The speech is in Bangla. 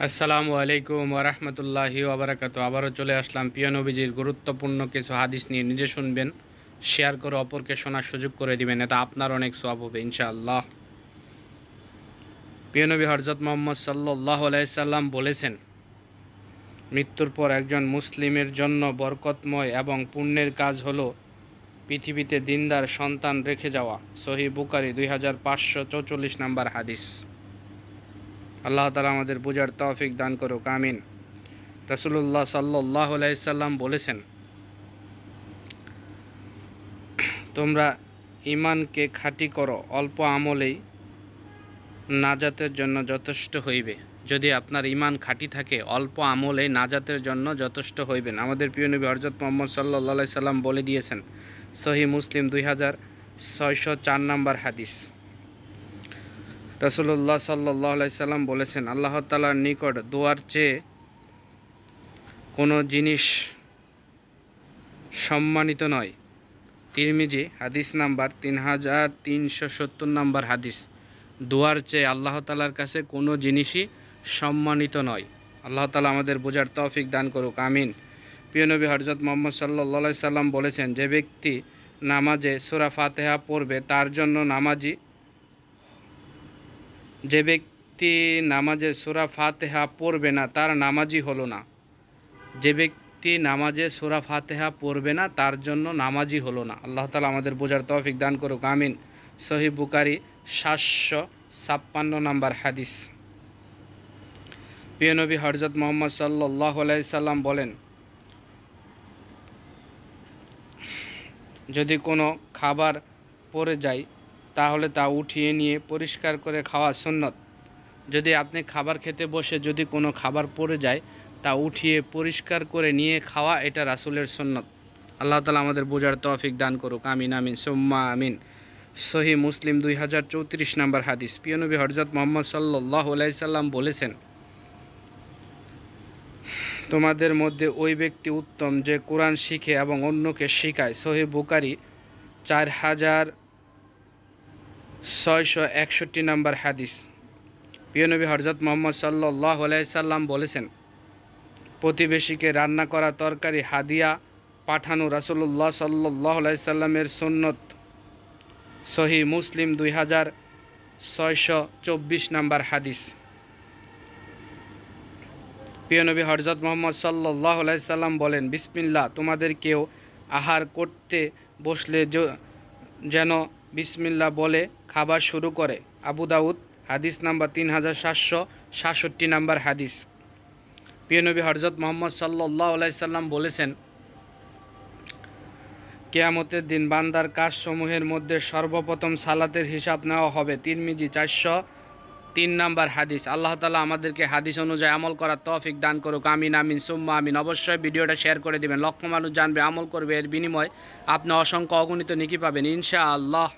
আসসালামু আলাইকুম ওরহমতুল্লাহি ওবরাকাতু। আবারও চলে আসলাম প্রিয় নবীজির গুরুত্বপূর্ণ কিছু হাদিস নিয়ে। নিজে শুনবেন, শেয়ার করে অপরকে শোনার সুযোগ করে দিবেন, এতে আপনার অনেক সওয়াব হবে ইনশাআল্লাহ। প্রিয় নবী হযরত মুহাম্মদ সাল্লাল্লাহু আলাইহি সাল্লাম বলেছেন, মৃত্যুর পর একজন মুসলিমের জন্য বরকতময় এবং পুণ্যের কাজ হলো পৃথিবীতে দিনদার সন্তান রেখে যাওয়া। সহিহ বুখারী 2544 নম্বর হাদিস। আল্লাহ তাআলা আমাদের বুঝার তৌফিক দান করুক, আমিন। রাসূলুল্লাহ সাল্লাল্লাহু আলাইহি সাল্লাম বলেছেন, তোমরা ঈমানকে খাঁটি করো, অল্প আমলেই নাজাতের জন্য যথেষ্ট হইবে। যদি আপনার ঈমান খাঁটি থাকে, অল্প আমলেই নাজাতের জন্য যথেষ্ট হইবেন। আমাদের প্রিয় নবী হযরত মুহাম্মদ সাল্লাল্লাহু আলাইহি সাল্লাম বলে দিয়েছেন, সহিহ মুসলিম 2604 নম্বর হাদিস। রাসূলুল্লাহ সাল্লাল্লাহু আলাইহি সাল্লাম বলেছেন, আল্লাহ তাআলার নিকট দোয়ার চেয়ে কোনো জিনিস সম্মানিত নয়। তিরমিজি হাদিস নাম্বার 3370 নম্বর হাদিস। দোয়ার চেয়ে আল্লাহ তাআলার কাছে কোনো জিনিসই সম্মানিত নয়। আল্লাহ তাআলা আমাদের বোঝার তৌফিক দান করুক, আমিন। প্রিয় নবী হযরত মুহাম্মদ সাল্লাল্লাহু আলাইহি সাল্লাম বলেছেন, যে ব্যক্তি নামাজে সূরা ফাতিহা পড়বে তার জন্য নামাজি, যে ব্যক্তি নামাজে সূরা ফাতিহা পড়বে না তার নামাজি হলো না। যে ব্যক্তি নামাজে সূরা ফাতিহা পড়বে না তার জন্য নামাজি হলো না। আল্লাহ তাআলা আমাদের বোঝার তৌফিক দান করুক, আমিন। সহিহ বুখারী 756 নম্বর হাদিস। প্রিয় নবী হযরত মুহাম্মদ সাল্লাল্লাহু আলাইহি সাল্লাম বলেন, যদি কোনো খাবার পড়ে যায় তাহলে তা উঠিয়ে নিয়ে পরিষ্কার করে খাওয়া সুন্নত। যদি আপনি খাবার খেতে বসে যদি কোনো খাবার পড়ে যায় তা উঠিয়ে পরিষ্কার করে নিয়ে খাওয়া, এটা রাসূলের সুন্নত। আল্লাহ তাআলা আমাদের বোঝার তৌফিক দান করুক, আমিন আমিন সুম্মা আমিন। সহিহ মুসলিম 2034 নম্বর হাদিস। প্রিয় নবী হযরত মুহাম্মদ সাল্লাল্লাহু আলাইহি সাল্লাম বলেছেন, তোমাদের মধ্যে ওই ব্যক্তি উত্তম যে কোরআন শিখে এবং অন্যকে শেখায়। সহিহ বুখারী 4661 নম্বর হাদিস। প্রিয় নবী হযরত মুহাম্মদ সাল্লাল্লাহু আলাইহি সাল্লাম বলেছেন, প্রতিবেশীকে রান্না করা তরকারি হাদিয়া পাঠানো রাসূলুল্লাহ সাল্লাল্লাহু আলাইহি সাল্লামের সুন্নত। সহিহ মুসলিম 2624 নম্বর হাদিস। প্রিয় নবী হযরত মুহাম্মদ সাল্লাল্লাহু আলাইহি সাল্লাম বলেন, বিসমিল্লাহ, তোমাদের কেউ আহার করতে বসলে যেন বিসমিল্লাহ বলে খাবার শুরু করে। আবু দাউদ হাদিস নাম্বার 3767 নম্বর হাদিস। প্রিয় নবী হযরত মুহাম্মদ সাল্লাল্লাহু আলাইহি সাল্লাম বলেছেন, কিয়ামতের দিন বান্দার কাজসমূহের মধ্যে সর্বপ্রথম সালাতের হিসাব নেওয়া হবে। তিরমিজি 403 নম্বর হাদিস। আল্লাহ তাআলা আমাদেরকে হাদিস অনুযায়ী আমল করার তৌফিক দান করুক, আমিন আমিন সুম্মা আমিন। অবশ্যই ভিডিওটা শেয়ার করে দিবেন, লক্ষ মানুষ জানবে, আমল করবে, এর বিনিময়ে আপনি অসংখ্য অগণিত নেকি পাবেন ইনশাআল্লাহ।